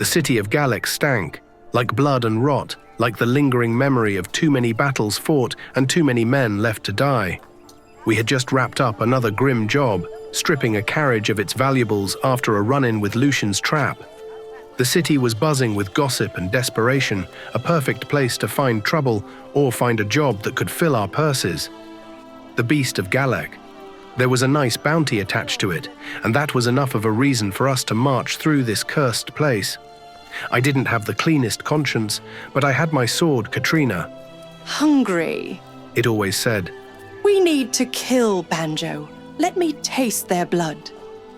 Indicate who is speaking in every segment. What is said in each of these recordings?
Speaker 1: city of Galek stank, like blood and rot, like the lingering memory of too many battles fought and too many men left to die. We had just wrapped up another grim job, stripping a carriage of its valuables after a run-in with Lucian's trap. The city was buzzing with gossip and desperation, a perfect place to find trouble or find a job that could fill our purses. The Beast of Galek. There was a nice bounty attached to it, and that was enough of a reason for us to march through this cursed place. I didn't have the cleanest conscience, but I had my sword, Katrina.
Speaker 2: Hungry,
Speaker 1: It always said.
Speaker 2: we need to kill Banjo. Let me taste their blood.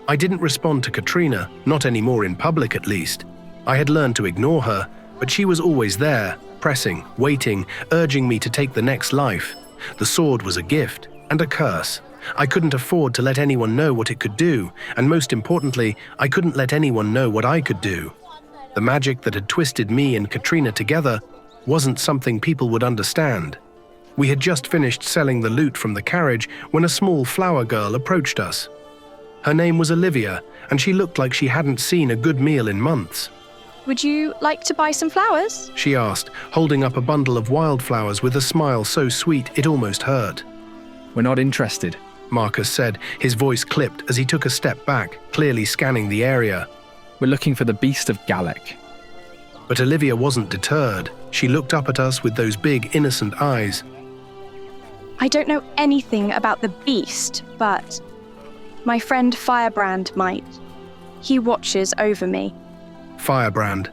Speaker 1: I didn't respond to Katrina, not anymore in public at least. I had learned to ignore her, but she was always there, pressing, waiting, urging me to take the next life. The sword was a gift and a curse. I couldn't afford to let anyone know what it could do, and most importantly, I couldn't let anyone know what I could do. The magic that had twisted me and Katrina together wasn't something people would understand. We had just finished selling the loot from the carriage when a small flower girl approached us. Her name was Olivia, and she looked like she hadn't seen a good meal in months.
Speaker 3: Would you like to buy some flowers?
Speaker 1: She asked, holding up a bundle of wildflowers with a smile so sweet it almost hurt.
Speaker 4: We're not interested.
Speaker 1: Marcus said, his voice clipped as he took a step back, clearly scanning the area.
Speaker 4: We're looking for the Beast of Galek.
Speaker 1: But Olivia wasn't deterred. She looked up at us with those big, innocent eyes.
Speaker 3: I don't know anything about the beast, but my friend Firebrand might. He watches over me.
Speaker 1: Firebrand.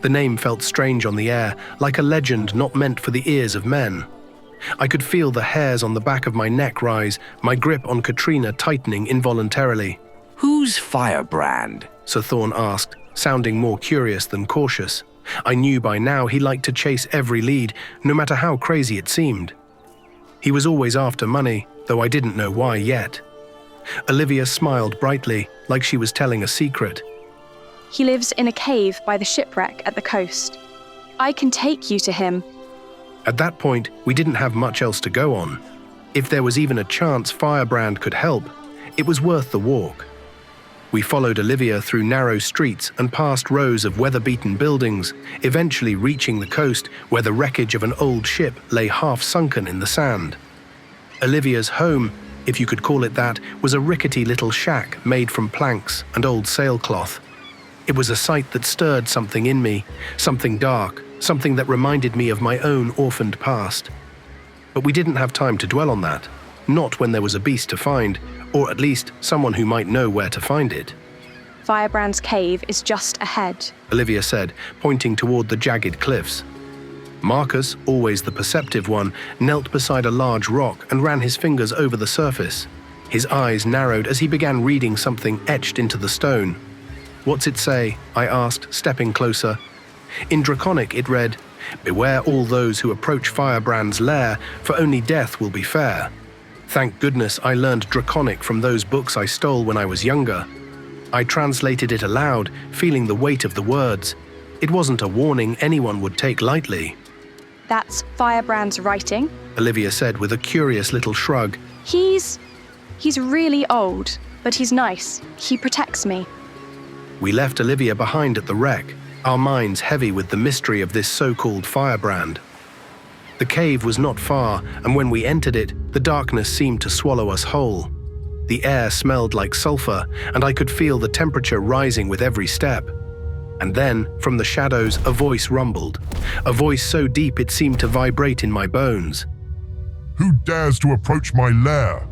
Speaker 1: The name felt strange on the air, like a legend not meant for the ears of men. I could feel the hairs on the back of my neck rise, my grip on Katrina tightening involuntarily.
Speaker 5: Who's Firebrand?
Speaker 1: Sir Thorn asked, sounding more curious than cautious. I knew by now he liked to chase every lead, no matter how crazy it seemed. He was always after money, though I didn't know why yet. Olivia smiled brightly, like she was telling a secret.
Speaker 3: He lives in a cave by the shipwreck at the coast. I can take you to him.
Speaker 1: At that point, we didn't have much else to go on. If there was even a chance Firebrand could help, it was worth the walk. We followed Olivia through narrow streets and past rows of weather-beaten buildings, eventually reaching the coast where the wreckage of an old ship lay half-sunken in the sand. Olivia's home, if you could call it that, was a rickety little shack made from planks and old sailcloth. It was a sight that stirred something in me, something dark, something that reminded me of my own orphaned past. But we didn't have time to dwell on that, not when there was a beast to find, or at least someone who might know where to find it.
Speaker 3: Firebrand's cave is just ahead.
Speaker 1: Olivia said, pointing toward the jagged cliffs. Marcus, always the perceptive one, knelt beside a large rock and ran his fingers over the surface. His eyes narrowed as he began reading something etched into the stone. "What's it say?" I asked, stepping closer. In Draconic it read, "Beware all those who approach Firebrand's lair, for only death will be fair." Thank goodness I learned Draconic from those books I stole when I was younger. I translated it aloud, feeling the weight of the words. It wasn't a warning anyone would take lightly.
Speaker 3: That's Firebrand's writing.
Speaker 1: Olivia said with a curious little shrug.
Speaker 3: He's really old, but he's nice. He protects me.
Speaker 1: We left Olivia behind at the wreck, our minds heavy with the mystery of this so-called Firebrand. The cave was not far, and when we entered it, the darkness seemed to swallow us whole. The air smelled like sulfur, and I could feel the temperature rising with every step. And then, from the shadows, a voice rumbled, a voice so deep it seemed to vibrate in my bones.
Speaker 6: Who dares to approach my lair?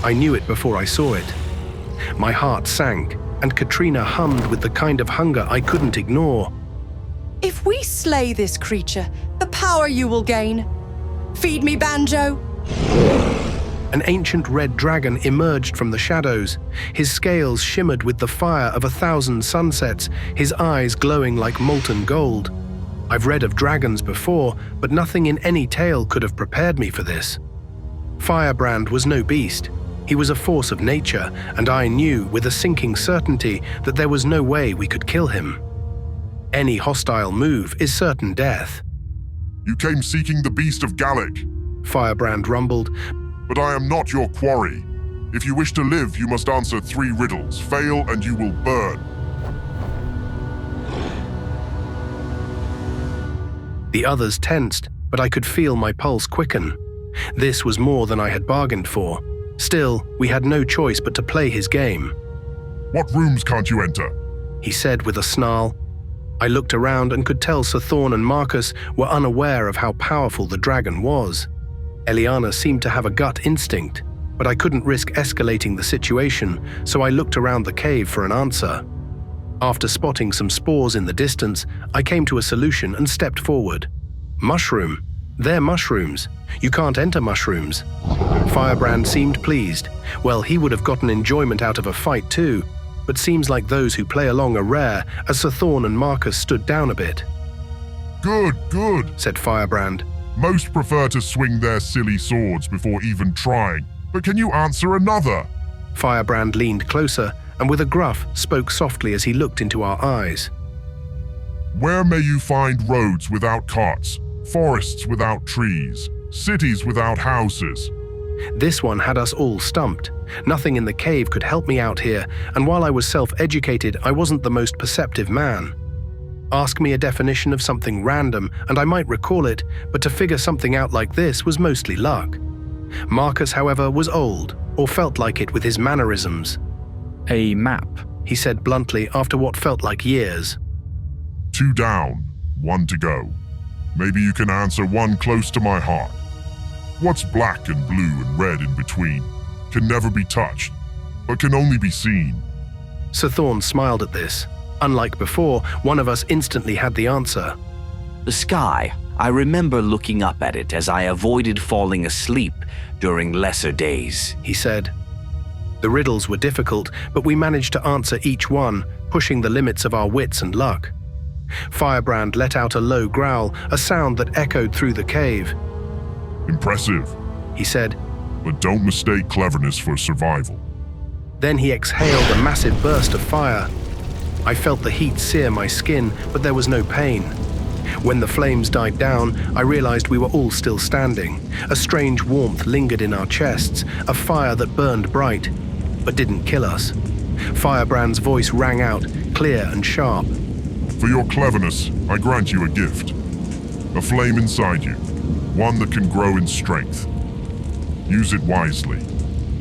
Speaker 1: I knew it before I saw it. My heart sank, and Katrina hummed with the kind of hunger I couldn't ignore.
Speaker 2: If we slay this creature, the power you will gain. Feed me, Banjo.
Speaker 1: An ancient red dragon emerged from the shadows. His scales shimmered with the fire of 1,000 sunsets, his eyes glowing like molten gold. I've read of dragons before, but nothing in any tale could have prepared me for this. Firebrand was no beast. He was a force of nature, and I knew with a sinking certainty that there was no way we could kill him. Any hostile move is certain death.
Speaker 6: You came seeking the Beast of Galek,
Speaker 1: Firebrand rumbled.
Speaker 6: but I am not your quarry. If you wish to live, you must answer 3 riddles. Fail and you will burn.
Speaker 1: The others tensed, but I could feel my pulse quicken. This was more than I had bargained for. Still, we had no choice but to play his game.
Speaker 6: What rooms can't you enter?
Speaker 1: He said with a snarl. I looked around and could tell Sir Thorn and Marcus were unaware of how powerful the dragon was. Eliana seemed to have a gut instinct, but I couldn't risk escalating the situation, so I looked around the cave for an answer. After spotting some spores in the distance, I came to a solution and stepped forward. Mushroom. They're mushrooms. You can't enter mushrooms. Firebrand seemed pleased. Well, he would have gotten enjoyment out of a fight too, but seems like those who play along are rare, as Sir Thorn and Marcus stood down a bit.
Speaker 6: Good, good,
Speaker 1: said Firebrand.
Speaker 6: Most prefer to swing their silly swords before even trying, but can you answer another?
Speaker 1: Firebrand leaned closer and with a gruff spoke softly as he looked into our eyes.
Speaker 6: Where may you find roads without carts, forests without trees, cities without houses?
Speaker 1: This one had us all stumped. Nothing in the cave could help me out here, and while I was self-educated, I wasn't the most perceptive man. Ask me a definition of something random, and I might recall it, but to figure something out like this was mostly luck. Marcus, however, was old, or felt like it with his mannerisms.
Speaker 4: A map,
Speaker 1: he said bluntly after what felt like years.
Speaker 6: 2 down, 1 to go. Maybe you can answer one close to my heart. What's black and blue and red in between? Can never be touched, but can only be seen.
Speaker 1: Sir Thorn smiled at this. Unlike before, one of us instantly had the answer.
Speaker 5: The sky. I remember looking up at it as I avoided falling asleep during lesser days,
Speaker 1: he said. The riddles were difficult, but we managed to answer each one, pushing the limits of our wits and luck. Firebrand let out a low growl, a sound that echoed through the cave.
Speaker 6: Impressive,
Speaker 1: he said.
Speaker 6: But don't mistake cleverness for survival.
Speaker 1: Then he exhaled a massive burst of fire. I felt the heat sear my skin, but there was no pain. When the flames died down, I realized we were all still standing. A strange warmth lingered in our chests, a fire that burned bright, but didn't kill us. Firebrand's voice rang out, clear and sharp.
Speaker 6: For your cleverness, I grant you a gift. A flame inside you, one that can grow in strength. Use it wisely.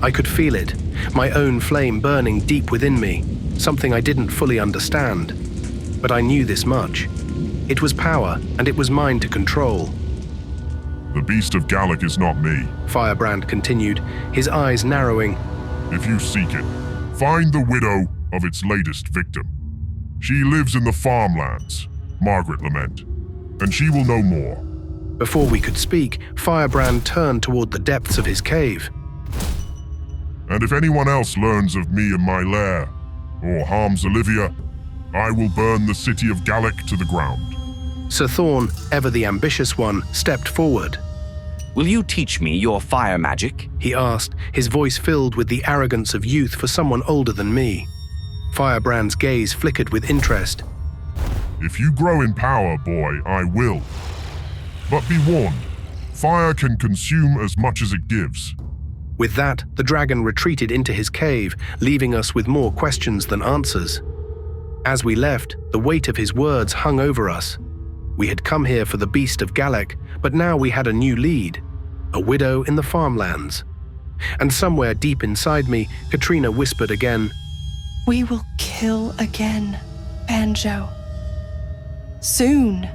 Speaker 1: I could feel it, my own flame burning deep within me, something I didn't fully understand. But I knew this much. It was power, and it was mine to control.
Speaker 6: The Beast of Galek is not me,
Speaker 1: Firebrand continued, his eyes narrowing.
Speaker 6: If you seek it, find the widow of its latest victim. She lives in the farmlands, Margaret Lament, and she will know more.
Speaker 1: Before we could speak, Firebrand turned toward the depths of his cave.
Speaker 6: And if anyone else learns of me in my lair, or harms Olivia, I will burn the city of Galek to the ground.
Speaker 1: Sir Thorn, ever the ambitious one, stepped forward.
Speaker 5: Will you teach me your fire magic?
Speaker 1: He asked, his voice filled with the arrogance of youth for someone older than me. Firebrand's gaze flickered with interest.
Speaker 6: If you grow in power, boy, I will. But be warned, fire can consume as much as it gives.
Speaker 1: With that, the dragon retreated into his cave, leaving us with more questions than answers. As we left, the weight of his words hung over us. We had come here for the Beast of Galek, but now we had a new lead, a widow in the farmlands. And somewhere deep inside me, Katrina whispered again,
Speaker 2: We will kill again, Banjo. Soon.